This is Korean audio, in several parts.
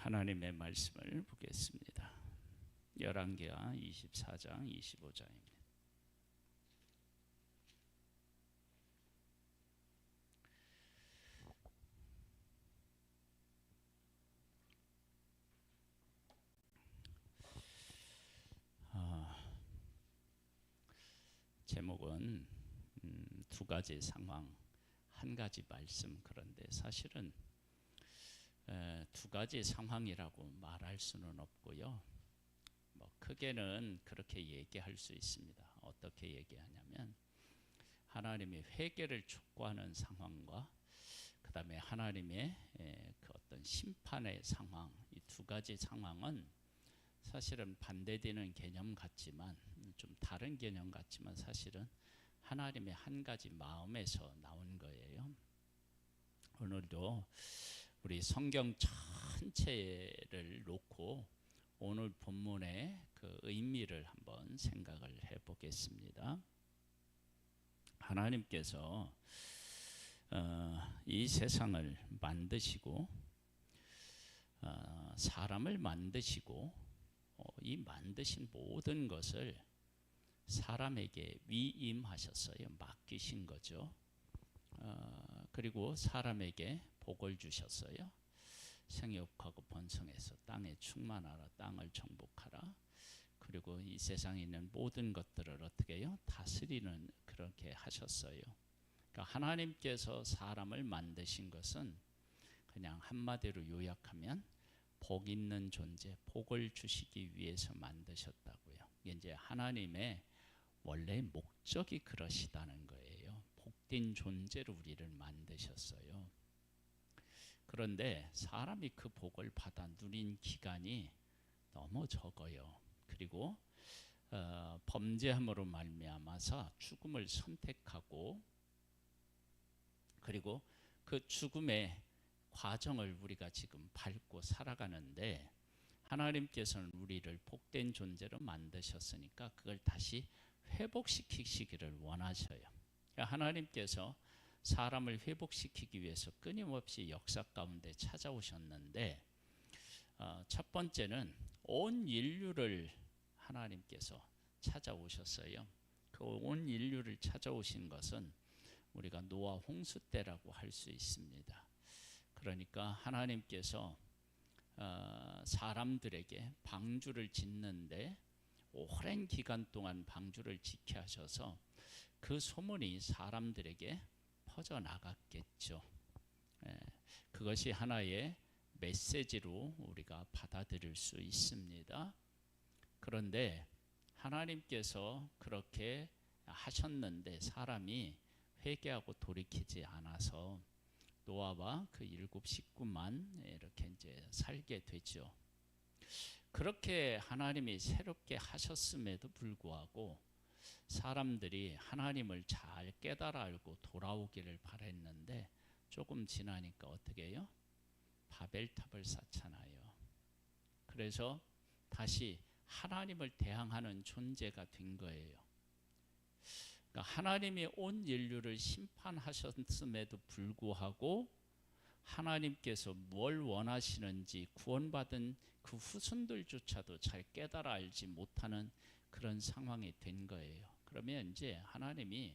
하나님의 말씀을 보겠습니다. 열왕기하 24장 25절입니다. 제목은 두 가지 상황, 한 가지 말씀. 그런데 사실은 두 가지 상황이라고 말할 수는 없고요. 크게는 그렇게 얘기할 수 있습니다. 어떻게 얘기하냐면 하나님이 회개를 촉구하는 상황과 그 다음에 하나님의 그 어떤 심판의 상황, 이 두 가지 상황은 사실은 반대되는 개념 같지만, 좀 다른 개념 같지만 사실은 하나님의 한 가지 마음에서 나온 거예요. 오늘도 우리 성경 전체를 놓고 오늘 본문의 그 의미를 한번 생각을 해보겠습니다. 하나님께서 이 세상을 만드시고 사람을 만드시고 이 만드신 모든 것을 사람에게 위임하셨어요. 맡기신 거죠. 그리고 사람에게 복을 주셨어요. 생육하고 번성해서 땅에 충만하라, 땅을 정복하라. 그리고 이 세상에 있는 모든 것들을 어떻게 해요? 다스리는, 그렇게 하셨어요. 그러니까 하나님께서 사람을 만드신 것은 그냥 한마디로 요약하면 복 있는 존재, 복을 주시기 위해서 만드셨다고요. 이제 하나님의 원래 목적이 그러시다는 거예요. 복된 존재로 우리를 만드셨어요. 그런데 사람이 그 복을 받아 누린 기간이 너무 적어요. 그리고 범죄함으로 말미암아서 죽음을 선택하고, 그리고 그 죽음의 과정을 우리가 지금 밟고 살아가는데, 하나님께서는 우리를 복된 존재로 만드셨으니까 그걸 다시 회복시키시기를 원하셔요. 하나님께서 사람을 회복시키기 위해서 끊임없이 역사 가운데 찾아오셨는데, 첫 번째는 온 인류를 하나님께서 찾아오셨어요. 그 온 인류를 찾아오신 것은 우리가 노아 홍수 때라고 할 수 있습니다. 그러니까 하나님께서 사람들에게 방주를 짓는데 오랜 기간 동안 방주를 짓게 하셔서 그 소문이 사람들에게 퍼져나갔겠죠. 그것이 하나의 메시지로 우리가 받아들일 수 있습니다. 그런데 하나님께서 그렇게 하셨는데 사람이 회개하고 돌이키지 않아서 노아와 그 7 식구만 이렇게 이제 살게 되죠. 그렇게 하나님이 새롭게 하셨음에도 불구하고 사람들이 하나님을 잘 깨달아 알고 돌아오기를 바랬는데, 조금 지나니까 어떻게 해요? 바벨탑을 쌓잖아요. 그래서 다시 하나님을 대항하는 존재가 된 거예요. 그러니까 하나님이 온 인류를 심판하셨음에도 불구하고 하나님께서 뭘 원하시는지 구원받은 그 후손들조차도 잘 깨달아 알지 못하는 그런 상황이 된 거예요. 그러면 이제 하나님이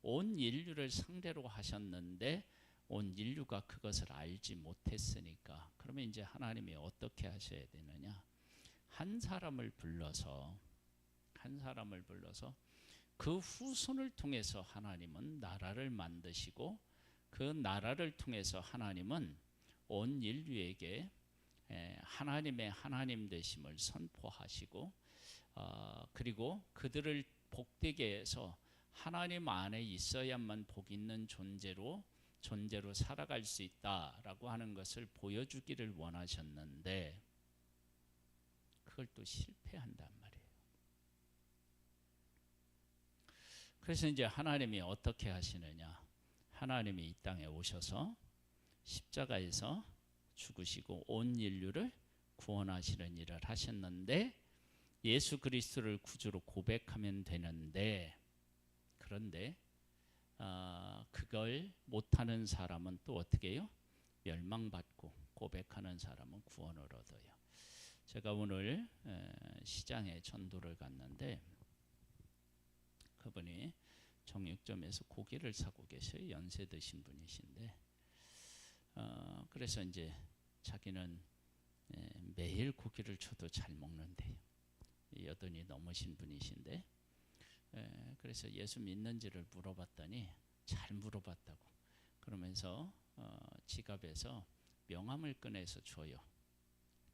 온 인류를 상대로 하셨는데 온 인류가 그것을 알지 못했으니까, 그러면 이제 하나님이 어떻게 하셔야 되느냐? 한 사람을 불러서 그 후손을 통해서 하나님은 나라를 만드시고, 그 나라를 통해서 하나님은 온 인류에게 하나님의 하나님 되심을 선포하시고, 그리고 그들을 복되게 해서 하나님 안에 있어야만 복 있는 존재로 살아갈 수 있다라고 하는 것을 보여주기를 원하셨는데, 그걸 또 실패한단 말이에요. 그래서 이제 하나님이 어떻게 하시느냐? 하나님이 이 땅에 오셔서 십자가에서 죽으시고 온 인류를 구원하시는 일을 하셨는데, 예수 그리스도를 구주로 고백하면 되는데, 그런데 그걸 못하는 사람은 또 어떻게 해요? 멸망받고 고백하는 사람은 구원을 얻어요. 제가 오늘 시장에 전도를 갔는데 그분이 정육점에서 고기를 사고 계셔요. 연세 드신 분이신데 그래서 이제 자기는 매일 고기를 줘도 잘 먹는데요. 여든이 넘으신 분이신데 그래서 예수 믿는지를 물어봤더니 잘 물어봤다고 그러면서 지갑에서 명함을 꺼내서 줘요.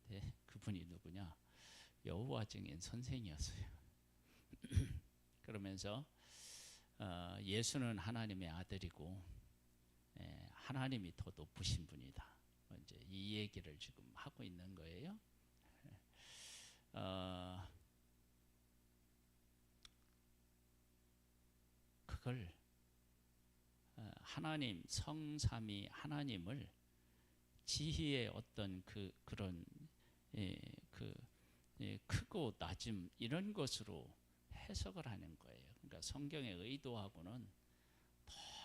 네, 그분이 누구냐? 여호와 증인 선생이었어요. 그러면서 예수는 하나님의 아들이고 하나님이 더 높으신 분이다. 이제 이 얘기를 지금 하고 있는 거예요. 그걸 하나님 성삼위 하나님을 지혜의 어떤 그런 크고 낮음 이런 것으로 해석을 하는 거예요. 그러니까 성경의 의도하고는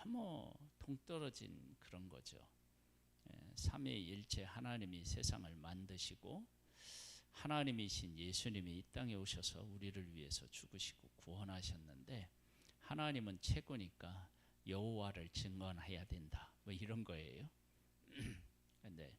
너무 동떨어진 그런 거죠. 삼위일체 하나님이 세상을 만드시고 하나님이신 예수님이 이 땅에 오셔서 우리를 위해서 죽으시고 구원하셨는데 하나님은 최고니까 여호와를 증언해야 된다. 뭐 이런 거예요. 근데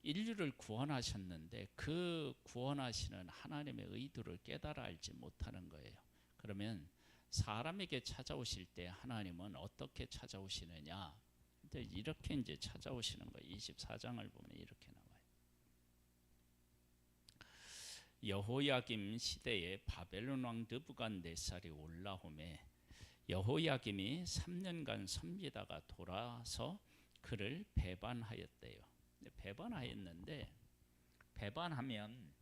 인류를 구원하셨는데 그 구원하시는 하나님의 의도를 깨달아 알지 못하는 거예요. 그러면 사람에게 찾아오실 때 하나님은 어떻게 찾아오시느냐? 근데 이렇게 이제 찾아오시는 거예요. 24장을 보면 이렇게 나와요. 여호야김 시대에 바벨론 왕 느부갓네살이 올라오매 여호야김이 3년간 섬기다가 돌아서 그를 배반하였대요. 배반하였는데 배반하면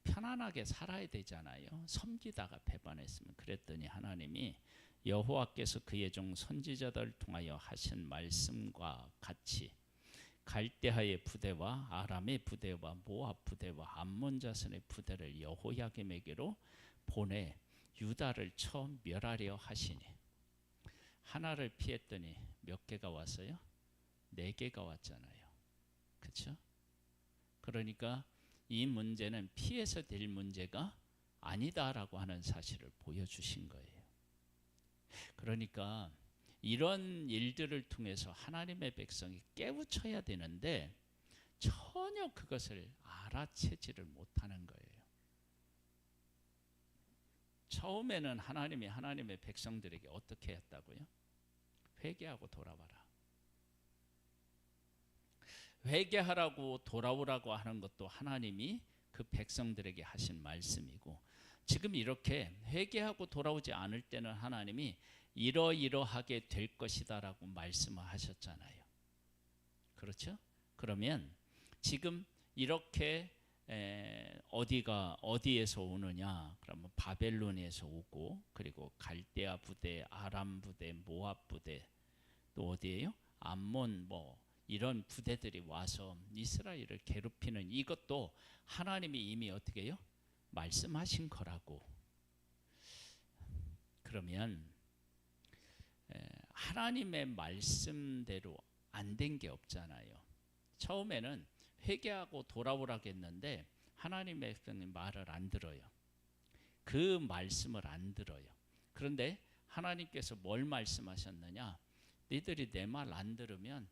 편안하게 살아야 되잖아요. 섬기다가 배반했으면. 그랬더니 하나님이 여호와께서 그의 종 선지자들을 통하여 하신 말씀과 같이 갈대아의 부대와 아람의 부대와 모압 부대와 암몬 자손의 부대를 여호야김에게로 보내 유다를 쳐 멸하려 하시니 하나를 피했더니 몇 개가 왔어요? 4개가 왔잖아요. 그렇죠? 그러니까 이 문제는 피해서 될 문제가 아니다라고 하는 사실을 보여주신 거예요. 그러니까 이런 일들을 통해서 하나님의 백성이 깨우쳐야 되는데 전혀 그것을 알아채지를 못하는 거예요. 처음에는 하나님이 하나님의 백성들에게 어떻게 했다고요? 회개하고 돌아와라. 회개하라고 돌아오라고 하는 것도 하나님이 그 백성들에게 하신 말씀이고 지금 이렇게 회개하고 돌아오지 않을 때는 하나님이 이러이러하게 될 것이다 라고 말씀을 하셨잖아요. 그렇죠? 그러면 지금 이렇게 어디에서 오느냐? 그러면 바벨론에서 오고 그리고 갈대아 부대, 아람 부대, 모압 부대 또 어디예요? 암몬 뭐 이런 부대들이 와서 이스라엘을 괴롭히는 이것도 하나님이 이미 어떻게 해요? 말씀하신 거라고. 그러면 하나님의 말씀대로 안 된 게 없잖아요. 처음에는 회개하고 돌아오라고 했는데 하나님의 말을 안 들어요. 그 말씀을 안 들어요. 그런데 하나님께서 뭘 말씀하셨느냐? 너희들이 내 말 안 들으면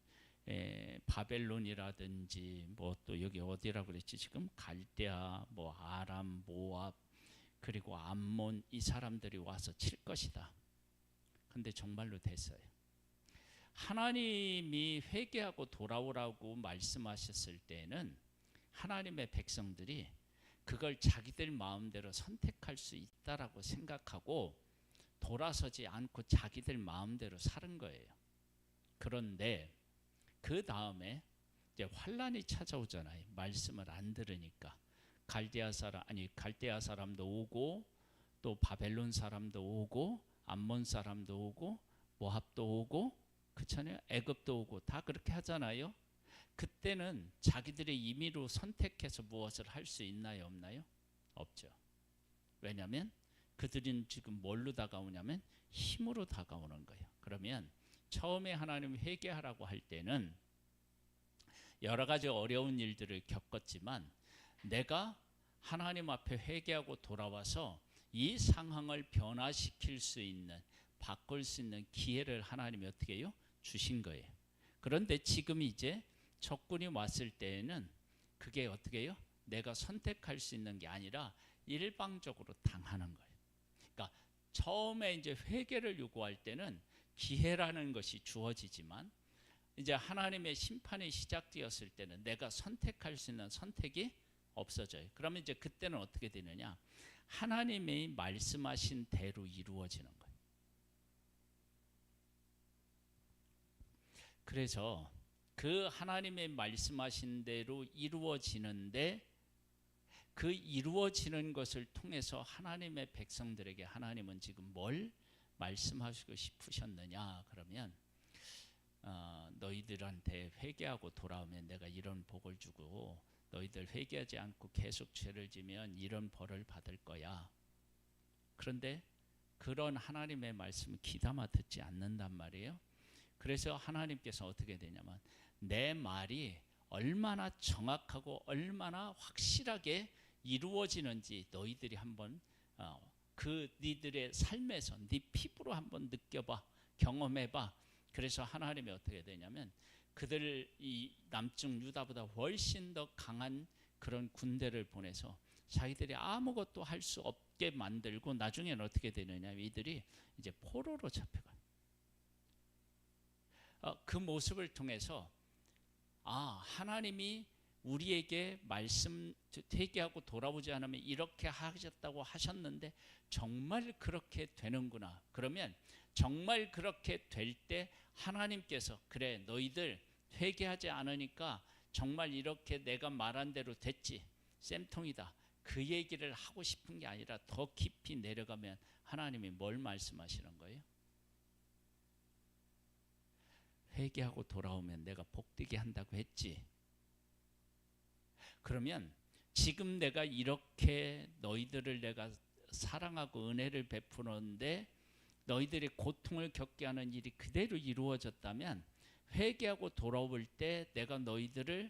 바벨론이라든지 뭐 또 여기 어디라고 그랬지 지금 갈대아 뭐 아람 모압 그리고 암몬 이 사람들이 와서 칠 것이다. 근데 정말로 됐어요. 하나님이 회개하고 돌아오라고 말씀하셨을 때는 하나님의 백성들이 그걸 자기들 마음대로 선택할 수 있다라고 생각하고 돌아서지 않고 자기들 마음대로 사는 거예요. 그런데 그 다음에 이제 환란이 찾아오잖아요. 말씀을 안 들으니까 갈대아 사람도 오고 또 바벨론 사람도 오고 암몬 사람도 오고 모압도 오고 그렇잖아요. 애굽도 오고 다 그렇게 하잖아요. 그때는 자기들의 임의로 선택해서 무엇을 할 수 있나요? 없나요? 없죠. 왜냐하면 그들은 지금 뭘로 다가오냐면 힘으로 다가오는 거예요. 그러면 처음에 하나님 회개하라고 할 때는 여러 가지 어려운 일들을 겪었지만 내가 하나님 앞에 회개하고 돌아와서 이 상황을 변화시킬 수 있는, 바꿀 수 있는 기회를 하나님이 어떻게 해요? 주신 거예요. 그런데 지금 이제 적군이 왔을 때에는 그게 어떻게 해요? 내가 선택할 수 있는 게 아니라 일방적으로 당하는 거예요. 그러니까 처음에 이제 회개를 요구할 때는 기회라는 것이 주어지지만 이제 하나님의 심판이 시작되었을 때는 내가 선택할 수 있는 선택이 없어져요. 그러면 이제 그때는 어떻게 되느냐? 하나님이 말씀하신 대로 이루어지는 거예요. 그래서 그 하나님의 말씀하신 대로 이루어지는데 그 이루어지는 것을 통해서 하나님의 백성들에게 하나님은 지금 뭘 말씀하시고 싶으셨느냐? 그러면 너희들한테 회개하고 돌아오면 내가 이런 복을 주고 너희들 회개하지 않고 계속 죄를 지면 이런 벌을 받을 거야. 그런데 그런 하나님의 말씀을 귀담아 듣지 않는단 말이에요. 그래서 하나님께서 어떻게 되냐면 내 말이 얼마나 정확하고 얼마나 확실하게 이루어지는지 너희들이 한번 그 니들의 삶에서 네 피부로 한번 느껴봐, 경험해봐. 그래서 하나님이 어떻게 되냐면 그들 이 남쪽 유다보다 훨씬 더 강한 그런 군대를 보내서 자기들이 아무것도 할 수 없게 만들고 나중에는 어떻게 되느냐? 이들이 이제 포로로 잡혀가요. 그 모습을 통해서 하나님이 우리에게 말씀 회개하고 돌아오지 않으면 이렇게 하셨다고 하셨는데 정말 그렇게 되는구나. 그러면 정말 그렇게 될 때 하나님께서 그래 너희들 회개하지 않으니까 정말 이렇게 내가 말한 대로 됐지, 쌤통이다, 그 얘기를 하고 싶은 게 아니라 더 깊이 내려가면 하나님이 뭘 말씀하시는 거예요? 회개하고 돌아오면 내가 복되게 한다고 했지. 그러면 지금 내가 이렇게 너희들을 내가 사랑하고 은혜를 베푸는데 너희들이 고통을 겪게 하는 일이 그대로 이루어졌다면 회개하고 돌아올 때 내가 너희들을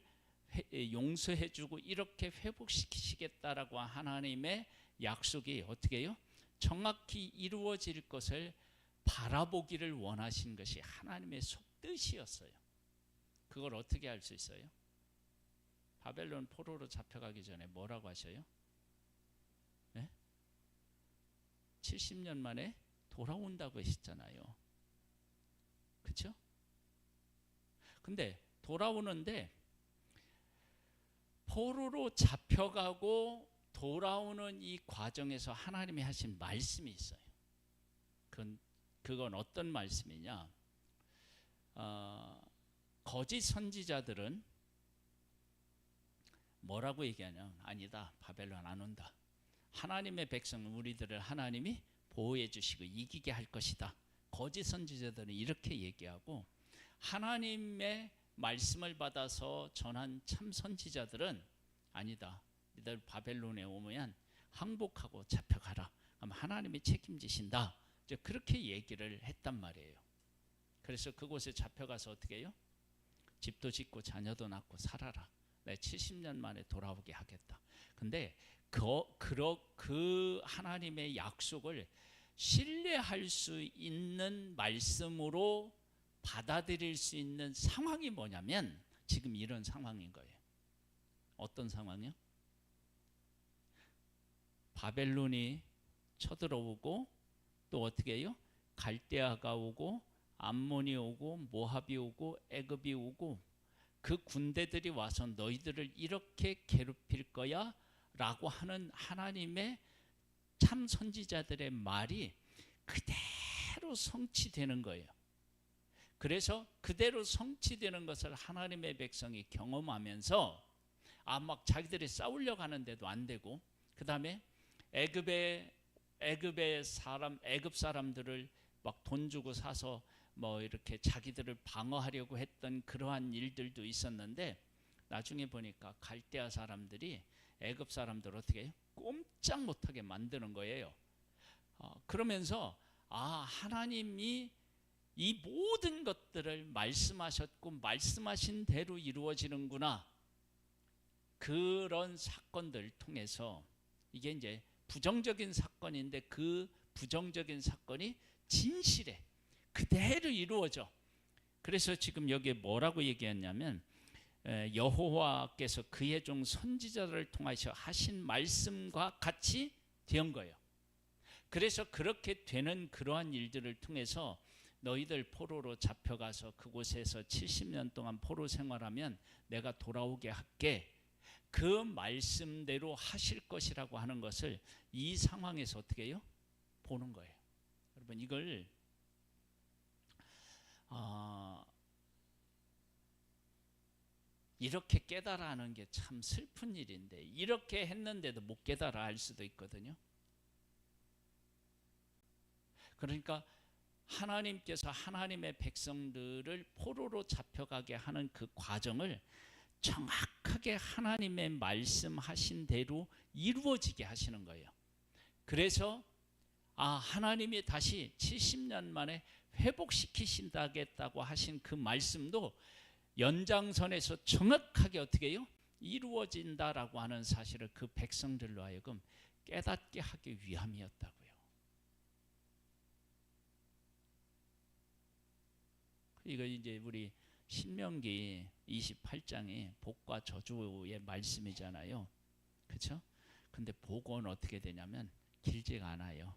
용서해주고 이렇게 회복시키시겠다라고 하나님의 약속이 어떻게 해요? 정확히 이루어질 것을 바라보기를 원하신 것이 하나님의 속뜻이었어요. 그걸 어떻게 알 수 있어요? 바벨론 포로로 잡혀가기 전에 뭐라고 하셔요? 네? 70년 만에 돌아온다고 하셨잖아요. 그렇죠? 근데 돌아오는데 포로로 잡혀가고 돌아오는 이 과정에서 하나님이 하신 말씀이 있어요. 그건 어떤 말씀이냐? 거짓 선지자들은 뭐라고 얘기하냐? 아니다, 바벨론 안 온다. 하나님의 백성 우리들을 하나님이 보호해 주시고 이기게 할 것이다. 거짓 선지자들은 이렇게 얘기하고 하나님의 말씀을 받아서 전한 참 선지자들은 아니다, 너희들 바벨론에 오면 항복하고 잡혀가라. 그럼 하나님이 책임지신다. 그렇게 얘기를 했단 말이에요. 그래서 그곳에 잡혀가서 어떻게 해요? 집도 짓고 자녀도 낳고 살아라. 내 70년 만에 돌아오게 하겠다. 근데 그 하나님의 약속을 신뢰할 수 있는 말씀으로 받아들일 수 있는 상황이 뭐냐면 지금 이런 상황인 거예요. 어떤 상황이요? 바벨론이 쳐들어오고 또 어떻게 해요? 갈대아가 오고 암몬이 오고 모압이 오고 애굽이 오고 그 군대들이 와서 너희들을 이렇게 괴롭힐 거야 라고 하는 하나님의 참 선지자들의 말이 그대로 성취되는 거예요. 그래서 그대로 성취되는 것을 하나님의 백성이 경험하면서 막 자기들이 싸우려고 하는데도 안 되고, 그 다음에 애굽 사람들을 막 돈 주고 사서 뭐 이렇게 자기들을 방어하려고 했던 그러한 일들도 있었는데 나중에 보니까 갈대아 사람들이 애굽 사람들을 어떻게 해요? 꼼짝 못하게 만드는 거예요. 그러면서 하나님이 이 모든 것들을 말씀하셨고 말씀하신 대로 이루어지는구나. 그런 사건들을 통해서 이게 이제 부정적인 사건인데 그 부정적인 사건이 진실에 그대로 이루어져. 그래서 지금 여기에 뭐라고 얘기했냐면 여호와께서 그의 종 선지자들을 통하셔 하신 말씀과 같이 된 거예요. 그래서 그렇게 되는 그러한 일들을 통해서 너희들 포로로 잡혀가서 그곳에서 70년 동안 포로 생활하면 내가 돌아오게 할게. 그 말씀대로 하실 것이라고 하는 것을 이 상황에서 어떻게 해요? 보는 거예요. 여러분 이걸 이렇게 깨달아 하는 게 참 슬픈 일인데 이렇게 했는데도 못 깨달아 할 수도 있거든요. 그러니까 하나님께서 하나님의 백성들을 포로로 잡혀가게 하는 그 과정을 정확하게 하나님의 말씀하신 대로 이루어지게 하시는 거예요. 그래서 하나님이 다시 70년 만에 회복시키신다겠다고 하신 그 말씀도 연장선에서 정확하게 어떻게 해요? 이루어진다라고 하는 사실을 그 백성들로 하여금 깨닫게 하기 위함이었다고요. 이거 이제 우리 신명기 28장이 복과 저주의 말씀이잖아요. 그렇죠? 근데 복은 어떻게 되냐면 길지가 않아요.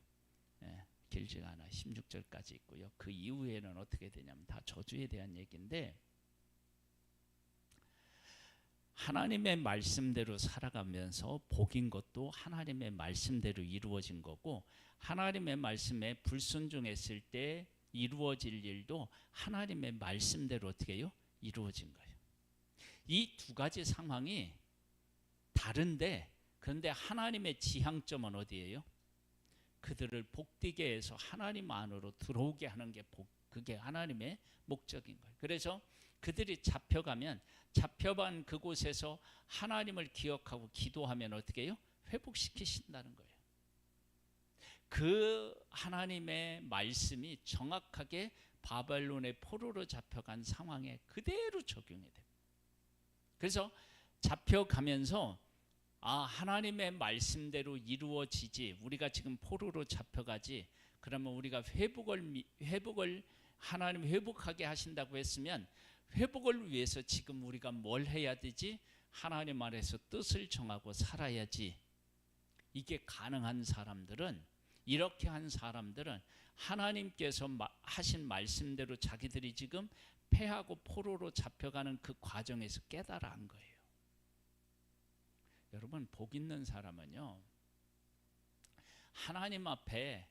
길지가 않아. 16절까지 있고요. 그 이후에는 어떻게 되냐면 다 저주에 대한 얘기인데 하나님의 말씀대로 살아가면서 복인 것도 하나님의 말씀대로 이루어진 거고 하나님의 말씀에 불순종했을 때 이루어질 일도 하나님의 말씀대로 어떻게 해요? 이루어진 거예요. 이 두 가지 상황이 다른데 그런데 하나님의 지향점은 어디예요? 그들을 복되게 해서 하나님 안으로 들어오게 하는 게 그게 하나님의 목적인 거예요. 그래서 그들이 잡혀가면 잡혀간 그곳에서 하나님을 기억하고 기도하면 어떻게 해요? 회복시키신다는 거예요. 그 하나님의 말씀이 정확하게 바벨론의 포로로 잡혀간 상황에 그대로 적용이 됩니다. 그래서 잡혀가면서 하나님의 말씀대로 이루어지지 우리가 지금 포로로 잡혀가지 그러면 우리가 회복을 하나님 회복하게 하신다고 했으면 회복을 위해서 지금 우리가 뭘 해야 되지? 하나님 안에서 뜻을 정하고 살아야지. 이게 가능한 사람들은 이렇게 한 사람들은 하나님께서 하신 말씀대로 자기들이 지금 패하고 포로로 잡혀가는 그 과정에서 깨달아 한 거예요. 여러분 복 있는 사람은요 하나님 앞에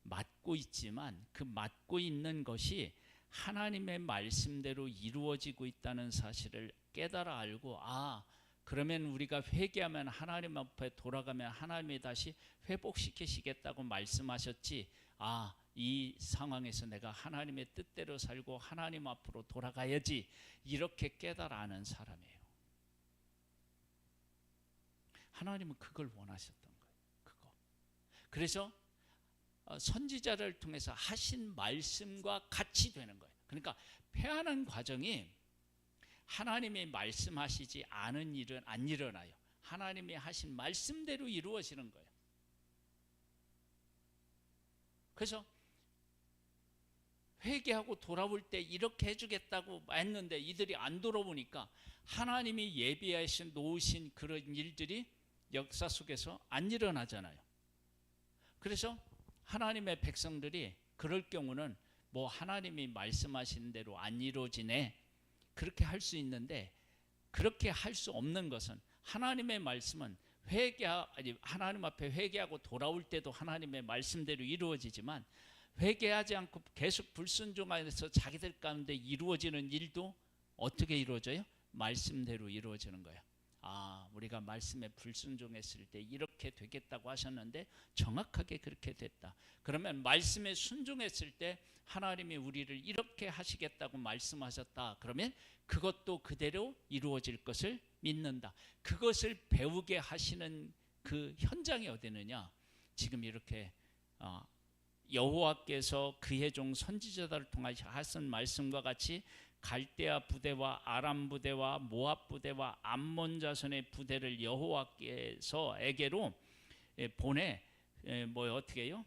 맡고 있지만 그 맡고 있는 것이 하나님의 말씀대로 이루어지고 있다는 사실을 깨달아 알고 그러면 우리가 회개하면 하나님 앞에 돌아가면 하나님이 다시 회복시키시겠다고 말씀하셨지 이 상황에서 내가 하나님의 뜻대로 살고 하나님 앞으로 돌아가야지 이렇게 깨달아 아는 사람이에요. 하나님은 그걸 원하셨던 거예요. 그래서 선지자를 통해서 하신 말씀과 같이 되는 거예요. 그러니까 패하는 과정이 하나님이 말씀하시지 않은 일은 안 일어나요. 하나님이 하신 말씀대로 이루어지는 거예요. 그래서 회개하고 돌아올 때 이렇게 해주겠다고 했는데 이들이 안 돌아오니까 하나님이 예비하신 놓으신 그런 일들이 역사 속에서 안 일어나잖아요. 그래서 하나님의 백성들이 그럴 경우는 하나님이 말씀하신 대로 안 이루어지네 그렇게 할 수 있는데 그렇게 할 수 없는 것은 하나님의 말씀은 하나님 앞에 회개하고 돌아올 때도 하나님의 말씀대로 이루어지지만 회개하지 않고 계속 불순종하면서 자기들 가운데 이루어지는 일도 어떻게 이루어져요? 말씀대로 이루어지는 거예요. 우리가 말씀에 불순종했을 때 이렇게 되겠다고 하셨는데 정확하게 그렇게 됐다. 그러면 말씀에 순종했을 때 하나님이 우리를 이렇게 하시겠다고 말씀하셨다. 그러면 그것도 그대로 이루어질 것을 믿는다. 그것을 배우게 하시는 그 현장이 어디느냐? 지금 이렇게 여호와께서 그의 종 선지자들을 통하여 하신 말씀과 같이 갈대아 부대와 아람 부대와 모압 부대와 암몬 자손의 부대를 여호와께서에게로 보내 어떻게 해요?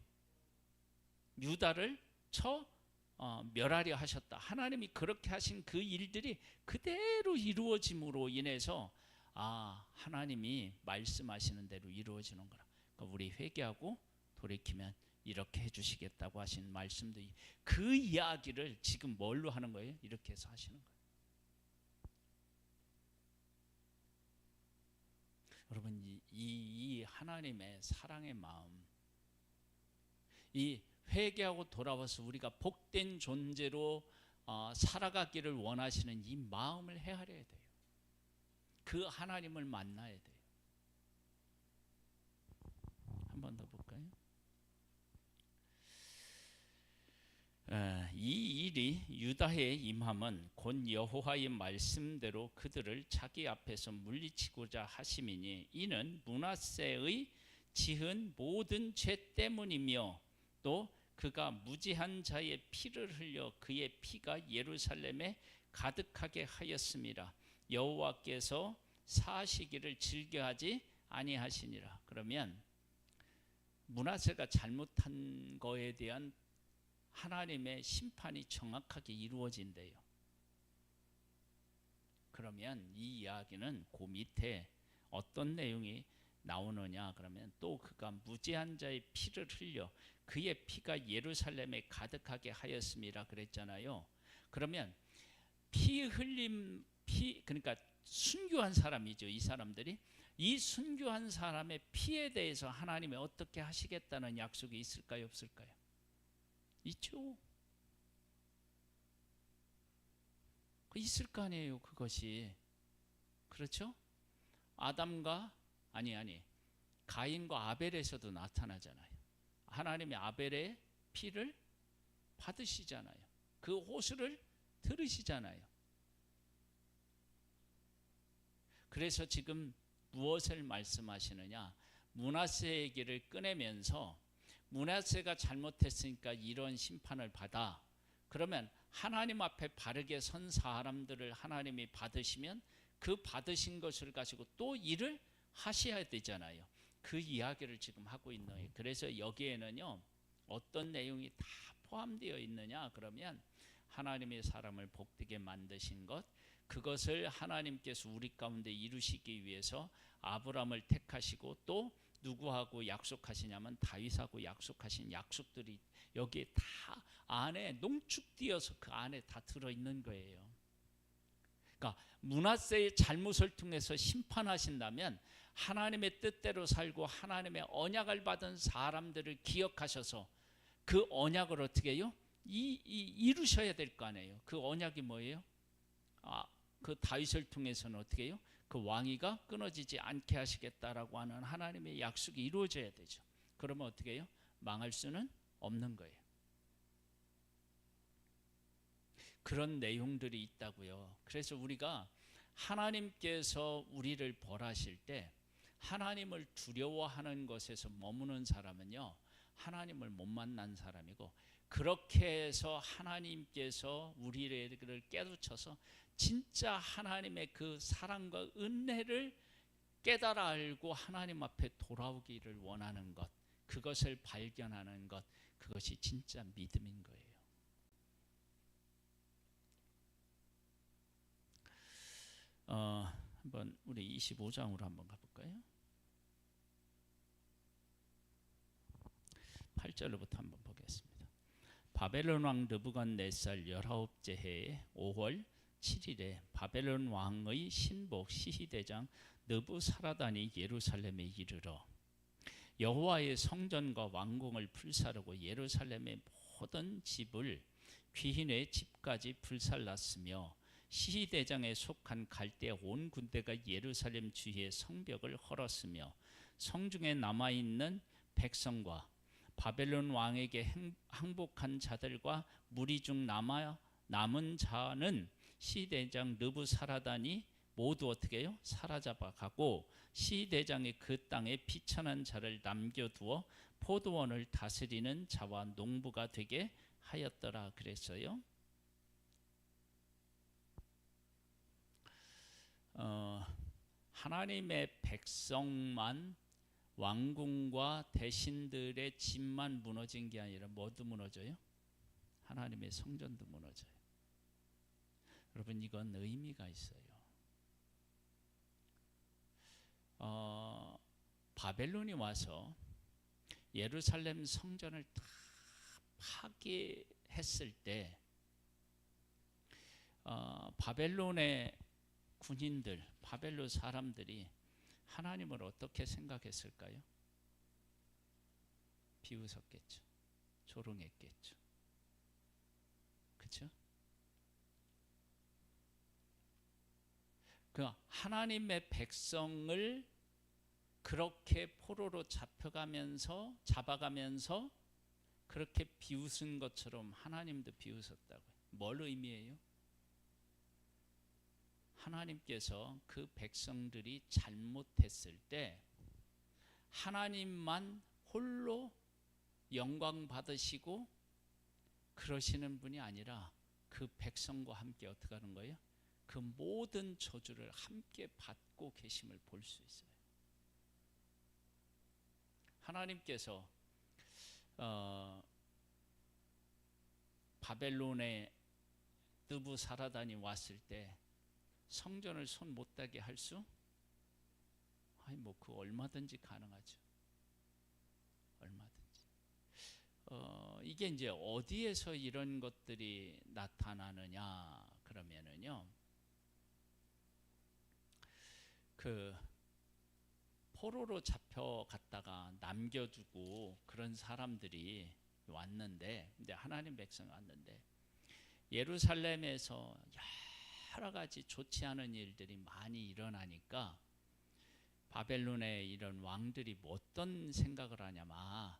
유다를 멸하려 하셨다. 하나님이 그렇게 하신 그 일들이 그대로 이루어짐으로 인해서 하나님이 말씀하시는 대로 이루어지는 거라. 그러니까 우리 회개하고 돌이키면 이렇게 해주시겠다고 하신 말씀도 그 이야기를 지금 뭘로 하는 거예요? 이렇게 해서 하시는 거예요. 여러분 이 하나님의 사랑의 마음, 이 회개하고 돌아와서 우리가 복된 존재로 살아가기를 원하시는 이 마음을 헤아려야 돼요. 그 하나님을 만나야 돼요. 한 번 더 볼까요? 이 일이 유다에 임함은 곧 여호와의 말씀대로 그들을 자기 앞에서 물리치고자 하심이니 이는 므낫세의 지은 모든 죄 때문이며 또 그가 무지한 자의 피를 흘려 그의 피가 예루살렘에 가득하게 하였음이라. 여호와께서 사시기를 즐겨하지 아니하시니라. 그러면 므낫세가 잘못한 거에 대한 하나님의 심판이 정확하게 이루어진대요. 그러면 이 이야기는 그 밑에 어떤 내용이 나오느냐 그러면 또 그가 무지한 자의 피를 흘려 그의 피가 예루살렘에 가득하게 하였음이라 그랬잖아요. 그러면 피 흘림 그러니까 순교한 사람이죠. 이 사람들이 이 순교한 사람의 피에 대해서 하나님이 어떻게 하시겠다는 약속이 있을까요? 없을까요? 있죠. 있을 거 아니에요. 그것이 그렇죠? 아담과 가인과 아벨에서도 나타나잖아요. 하나님이 아벨의 피를 받으시잖아요. 그 호수를 들으시잖아요. 그래서 지금 무엇을 말씀하시느냐? 므낫세 얘기를 꺼내면서 므낫세가 잘못했으니까 이런 심판을 받아. 그러면 하나님 앞에 바르게 선 사람들을 하나님이 받으시면 그 받으신 것을 가지고 또 일을 하셔야 되잖아요. 그 이야기를 지금 하고 있는 거예요. 그래서 여기에는요 어떤 내용이 다 포함되어 있느냐 그러면 하나님의 사람을 복되게 만드신 것, 그것을 하나님께서 우리 가운데 이루시기 위해서 아브라함을 택하시고 또 누구하고 약속하시냐면 다윗하고 약속하신 약속들이 여기에 다 안에 농축되어서 그 안에 다 들어있는 거예요. 그러니까 므낫세의 잘못을 통해서 심판하신다면 하나님의 뜻대로 살고 하나님의 언약을 받은 사람들을 기억하셔서 그 언약을 어떻게 해요? 이루셔야 될 거 아니에요. 그 언약이 뭐예요? 그 다윗을 통해서는 어떻게 해요? 그 왕위가 끊어지지 않게 하시겠다라고 하는 하나님의 약속이 이루어져야 되죠. 그러면 어떻게 해요? 망할 수는 없는 거예요. 그런 내용들이 있다고요. 그래서 우리가 하나님께서 우리를 벌하실 때 하나님을 두려워하는 것에서 머무는 사람은요 하나님을 못 만난 사람이고, 그렇게 해서 하나님께서 우리를 깨우쳐서 진짜 하나님의 그 사랑과 은혜를 깨달아 알고 하나님 앞에 돌아오기를 원하는 것, 그것을 발견하는 것, 그것이 진짜 믿음인 거예요. 한번 우리 25장으로 한번 가볼까요? 8절부터 한번 보겠습니다. 바벨론 왕 느부갓네살 19째 해에 5월 7일에 바벨론 왕의 신복 시히대장 느부사라단이 예루살렘에 이르러 여호와의 성전과 왕궁을 불사르고 예루살렘의 모든 집을 귀인의 집까지 불살랐으며 시히대장에 속한 갈대 온 군대가 예루살렘 주위의 성벽을 헐었으며 성중에 남아있는 백성과 바벨론 왕에게 항복한 자들과 무리 중 남은 자는 시히대장 느부사라단이 모두 어떻게 해요? 사라잡아 가고 시대장이 그 땅에 비천한 자를 남겨두어 포도원을 다스리는 자와 농부가 되게 하였더라 그랬어요. 하나님의 백성만 왕궁과 대신들의 집만 무너진 게 아니라 뭐도 무너져요? 하나님의 성전도 무너져요. 여러분 이건 의미가 있어요. 바벨론이 와서 예루살렘 성전을 다 파괴했을 때 바벨론의 군인들, 바벨론 사람들이 하나님을 어떻게 생각했을까요? 비웃었겠죠. 조롱했겠죠. 그렇죠? 그 하나님의 백성을 그렇게 포로로 잡아가면서 그렇게 비웃은 것처럼 하나님도 비웃었다고요. 뭘 의미해요? 하나님께서 그 백성들이 잘못했을 때 하나님만 홀로 영광 받으시고 그러시는 분이 아니라 그 백성과 함께 어떻게 하는 거예요? 그 모든 저주를 함께 받고 계심을 볼 수 있어요. 하나님께서 바벨론의 느부사라단이 왔을 때 성전을 손 못 대게 할 수? 그 얼마든지 가능하죠. 얼마든지. 이게 이제 어디에서 이런 것들이 나타나느냐 그러면은요. 그 포로로 잡혀갔다가 남겨두고 그런 사람들이 왔는데, 이제 하나님 백성이 왔는데 예루살렘에서 여러 가지 좋지 않은 일들이 많이 일어나니까 바벨론의 이런 왕들이 어떤 생각을 하냐면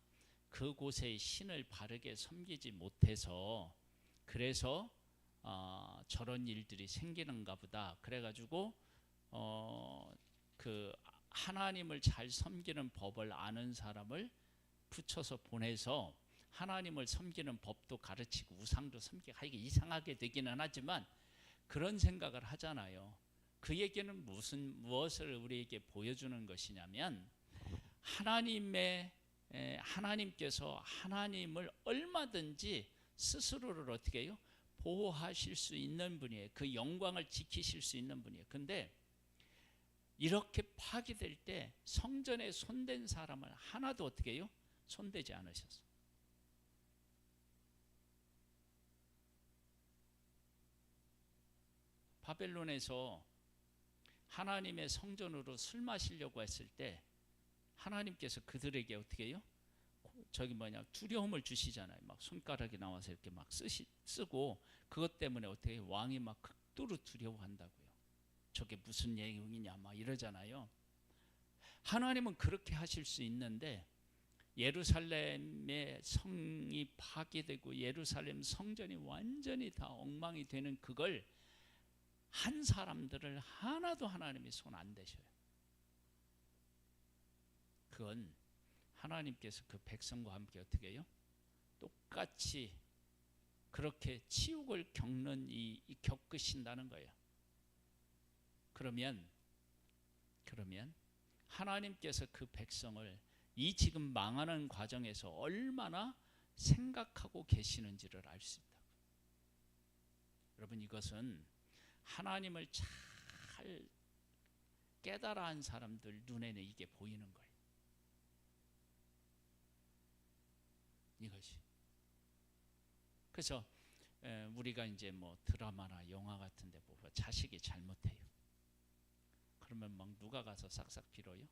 그곳의 신을 바르게 섬기지 못해서 그래서 저런 일들이 생기는가 보다. 그래가지고 그 하나님을 잘 섬기는 법을 아는 사람을 붙여서 보내서 하나님을 섬기는 법도 가르치고 우상도 섬기고 이게 이상하게 되기는 하지만 그런 생각을 하잖아요. 그 얘기는 무엇을 우리에게 보여주는 것이냐면 하나님께서 하나님을 얼마든지 스스로를 어떻게 해요? 보호하실 수 있는 분이에요. 그 영광을 지키실 수 있는 분이에요. 근데 이렇게 파괴될 때 성전에 손댄 사람을 하나도 어떻게 해요? 손대지 않으셨어요. 바벨론에서 하나님의 성전으로 술 마시려고 했을 때 하나님께서 그들에게 어떻게 해요? 두려움을 주시잖아요. 막 손가락이 나와서 이렇게 막 쓰고 그것 때문에 어떻게 해요? 왕이 막 극도로 두려워한다고요. 저게 무슨 내용이냐 막 이러잖아요. 하나님은 그렇게 하실 수 있는데 예루살렘의 성이 파괴되고 예루살렘 성전이 완전히 다 엉망이 되는 그걸 한 사람들을 하나도 하나님이 손 안 대셔요. 그건 하나님께서 그 백성과 함께 어떻게 해요? 똑같이 그렇게 치욕을 겪으신다는 거예요. 그러면 하나님께서 그 백성을 이 지금 망하는 과정에서 얼마나 생각하고 계시는지를 알 수 있다. 여러분 이것은 하나님을 잘 깨달아 한 사람들 눈에는 이게 보이는 거예요. 이것이. 그래서 우리가 이제 뭐 드라마나 영화 같은데 보면 자식이 잘못해요. 그러면 막 누가 가서 싹싹 빌어요?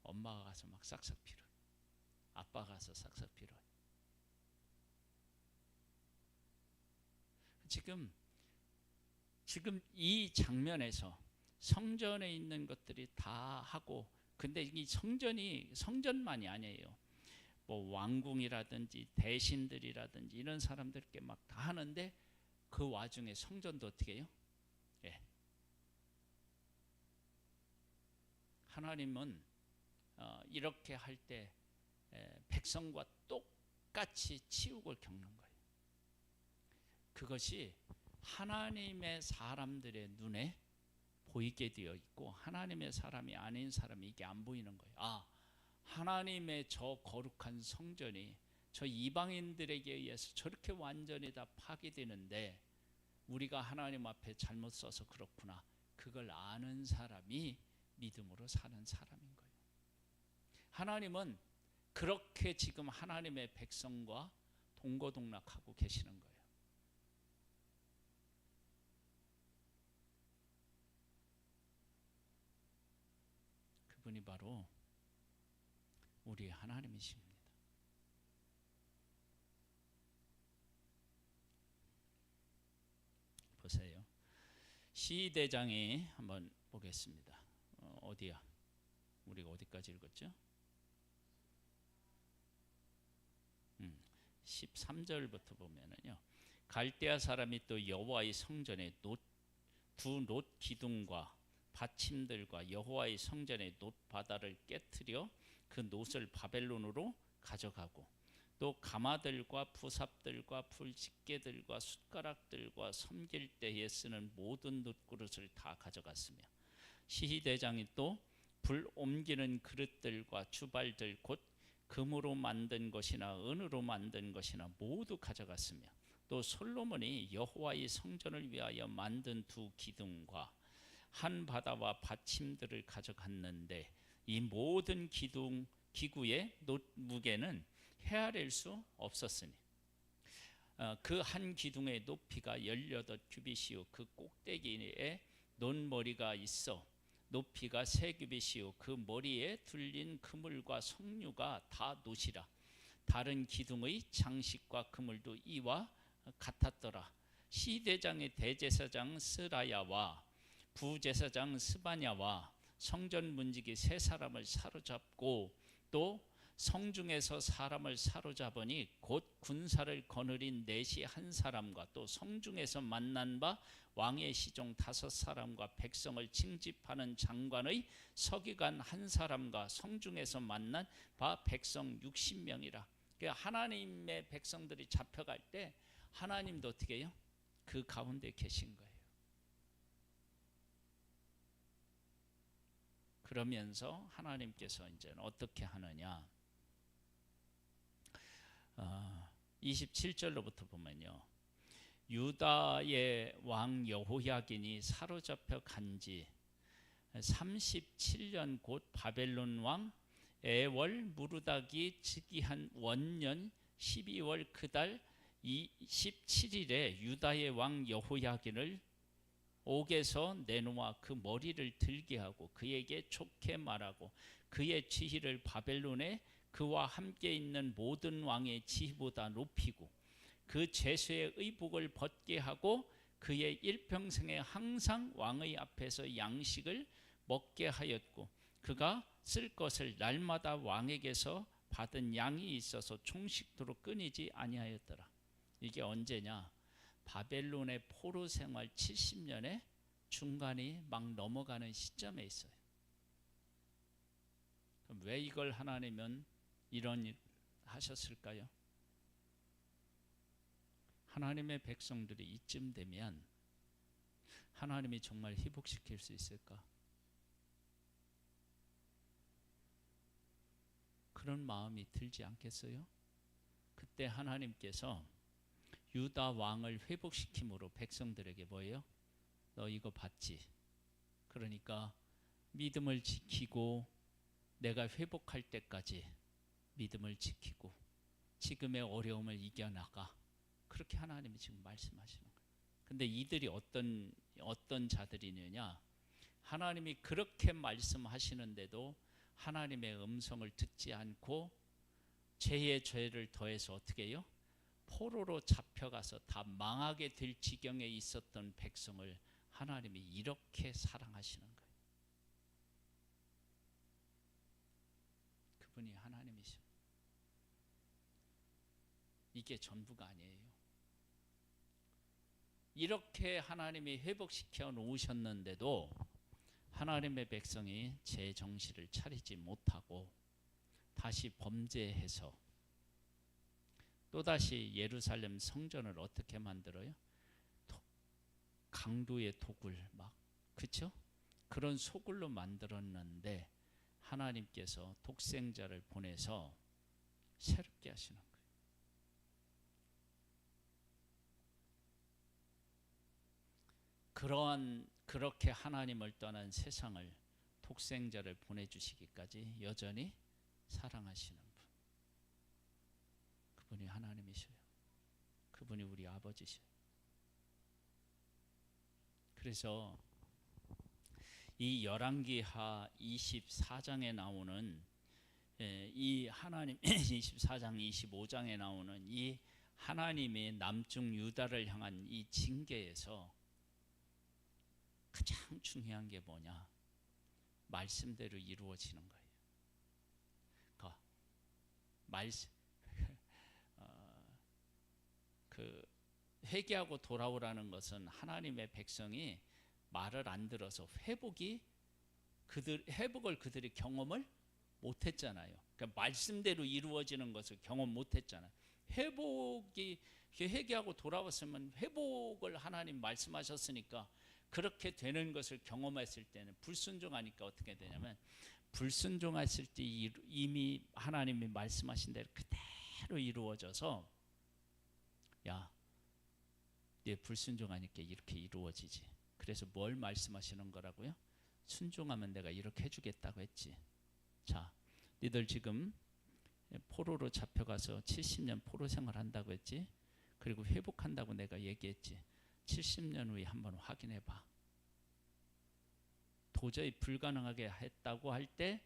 엄마가 가서 막 싹싹 빌어요. 아빠가 가서 싹싹 빌어요. 지금 이 장면에서 성전에 있는 것들이 다 하고, 근데 이 성전만이 아니에요. 뭐 왕궁이라든지 대신들이라든지 이런 사람들께 막 다 하는데 그 와중에 성전도 어떻게 해요? 하나님은 이렇게 할 때 백성과 똑같이 치욕을 겪는 거예요. 그것이 하나님의 사람들의 눈에 보이게 되어 있고 하나님의 사람이 아닌 사람이 이게 안 보이는 거예요. 하나님의 저 거룩한 성전이 저 이방인들에게 의해서 저렇게 완전히 다 파괴되는데 우리가 하나님 앞에 잘못 써서 그렇구나. 그걸 아는 사람이 믿음으로 사는 사람인 거예요. 하나님은 그렇게 지금 하나님의 백성과 동고동락하고 계시는 거예요. 그분이 바로 우리 하나님이십니다. 보세요. 시대장이 한번 보겠습니다. 어디야? 우리가 어디까지 읽었죠? 13절부터 보면은요. 갈대아 사람이 또 여호와의 성전에 두 놋 기둥과 받침들과 여호와의 성전의 놋 바다를 깨뜨려 그 놋을 바벨론으로 가져가고 또 가마들과 부삽들과 불집게들과 숟가락들과 섬길 때에 쓰는 모든 놋그릇을 다 가져갔으며 시히대장이 또 불 옮기는 그릇들과 주발들 곧 금으로 만든 것이나 은으로 만든 것이나 모두 가져갔으며 또 솔로몬이 여호와의 성전을 위하여 만든 두 기둥과 한 바다와 받침들을 가져갔는데 이 모든 기구의 놋 무게는 헤아릴 수 없었으니 그 한 기둥의 높이가 18규빗이요 그 꼭대기에 논머리가 있어 높이가 3규빗이요 그 머리에 둘린 그물과 석류가 다 놋이라. 다른 기둥의 장식과 그물도 이와 같았더라. 시대장의 대제사장 스라야와 부제사장 스바냐와 성전 문지기 3사람을 사로잡고 또 성중에서 사람을 사로잡으니 곧 군사를 거느린 넷이 1사람과 또 성중에서 만난 바 왕의 시종 5사람과 백성을 징집하는 장관의 서기관 1사람과 성중에서 만난 바 백성 60명이라. 그러니까 하나님의 백성들이 잡혀갈 때 하나님도 어떻게 해요? 그 가운데 계신 거예요. 그러면서 하나님께서 이제는 어떻게 하느냐? 27절로부터 보면요. 유다의 왕 여호야긴이 사로잡혀 간지 37년 곧 바벨론 왕 에월 무르닥이 즉위한 원년 12월 그달 27일에 유다의 왕 여호야긴을 옥에서 내놓아 그 머리를 들게 하고 그에게 좋게 말하고 그의 지위를 바벨론에 그와 함께 있는 모든 왕의 지위보다 높이고 그 죄수의 의복을 벗게 하고 그의 일평생에 항상 왕의 앞에서 양식을 먹게 하였고 그가 쓸 것을 날마다 왕에게서 받은 양이 있어서 총식토로 끊이지 아니하였더라. 이게 언제냐? 바벨론의 포로 생활 70년의 중간이 막 넘어가는 시점에 있어요. 그럼 왜 이걸 하나님은 이런 일 하셨을까요? 하나님의 백성들이 이쯤 되면 하나님이 정말 회복시킬 수 있을까? 그런 마음이 들지 않겠어요? 그때 하나님께서 유다 왕을 회복시킴으로 백성들에게 뭐예요? 너 이거 봤지? 그러니까 믿음을 지키고 내가 회복할 때까지 믿음을 지키고 지금의 어려움을 이겨나가. 그렇게 하나님이 지금 말씀하시는 거예요. 근데 이들이 어떤 자들이냐? 하나님이 그렇게 말씀하시는데도 하나님의 음성을 듣지 않고 죄에 죄를 더해서 어떻게 해요? 포로로 잡혀가서 다 망하게 될 지경에 있었던 백성을 하나님이 이렇게 사랑하시는 거예요. 그분이 하나님이십니다. 이게 전부가 아니에요. 이렇게 하나님이 회복시켜 놓으셨는데도 하나님의 백성이 제 정신을 차리지 못하고 다시 범죄해서 또다시 예루살렘 성전을 어떻게 만들어요? 강도의 도굴 막, 그렇죠? 그런 소굴로 만들었는데 하나님께서 독생자를 보내서 새롭게 하시는 거예요. 그렇게 하나님을 떠난 세상을 독생자를 보내주시기까지 여전히 사랑하시는 분, 그분이 하나님이셔요. 그분이 우리 아버지셔요. 그래서 이 열왕기하 24장에 나오는 이 하나님 24장 25장에 나오는 이 하나님의 남중 유다를 향한 이 징계에서 가장 중요한 게 뭐냐? 말씀대로 이루어지는 거예요. 그러니까 말씀 회개하고 돌아오라는 것은 하나님의 백성이 말을 안 들어서 회복을 그들이 경험을 못했잖아요. 그러니까 말씀대로 이루어지는 것을 경험 못했잖아요. 회개하고 돌아왔으면 회복을 하나님 말씀하셨으니까 그렇게 되는 것을 경험했을 때는 불순종하니까 어떻게 되냐면 불순종했을 때 이미 하나님이 말씀하신 대로 그대로 이루어져서 야, 네 불순종하니까 이렇게 이루어지지. 그래서 뭘 말씀하시는 거라고요? 순종하면 내가 이렇게 해주겠다고 했지. 자, 니들 지금 포로로 잡혀가서 70년 포로 생활한다고 했지. 그리고 회복한다고 내가 얘기했지. 70년 후에 한번 확인해 봐. 도저히 불가능하게 했다고 할 때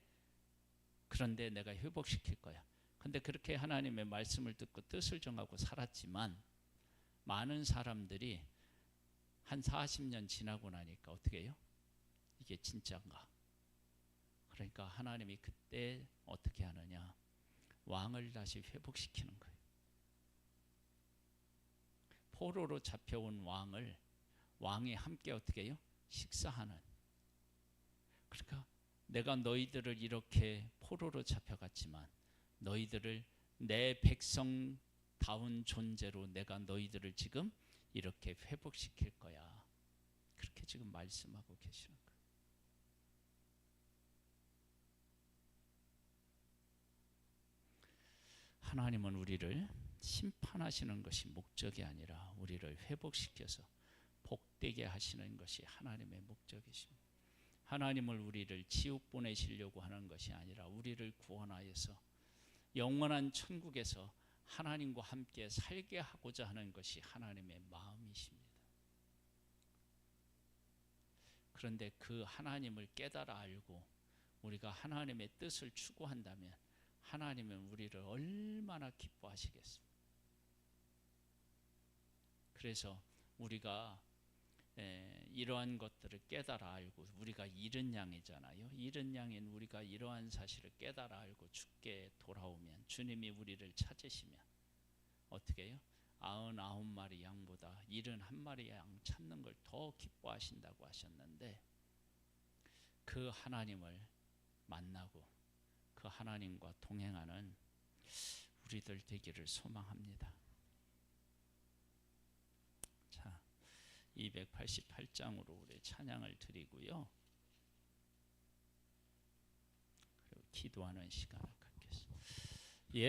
그런데 내가 회복시킬 거야. 근데 그렇게 하나님의 말씀을 듣고 뜻을 정하고 살았지만 많은 사람들이 한 40년 지나고 나니까 어떻게 해요? 이게 진짜인가? 그러니까 하나님이 그때 어떻게 하느냐? 왕을 다시 회복시키는 거예요. 포로로 잡혀온 왕이 함께 어떻게 해요? 식사하는. 그러니까 내가 너희들을 이렇게 포로로 잡혀갔지만 너희들을 내 백성다운 존재로 내가 너희들을 지금 이렇게 회복시킬 거야. 그렇게 지금 말씀하고 계시는 거예요. 하나님은 우리를 심판하시는 것이 목적이 아니라 우리를 회복시켜서 복되게 하시는 것이 하나님의 목적이십니다. 하나님을 우리를 지옥 보내시려고 하는 것이 아니라 우리를 구원하여서 영원한 천국에서 하나님과 함께 살게 하고자 하는 것이 하나님의 마음이십니다. 그런데 그 하나님을 깨달아 알고 우리가 하나님의 뜻을 추구한다면 하나님은 우리를 얼마나 기뻐하시겠습니까? 그래서 우리가 이러한 것들을 깨달아 알고 우리가 잃은 양이잖아요. 잃은 양인 우리가 이러한 사실을 깨달아 알고 주께 돌아오면 주님이 우리를 찾으시면 어떻게 해요? 99마리 양보다 71마리 양 찾는 걸 더 기뻐하신다고 하셨는데 그 하나님을 만나고 그 하나님과 동행하는 우리들 되기를 소망합니다. 자, 288장으로 우리 찬양을 드리고요. 그리고 기도하는 시간을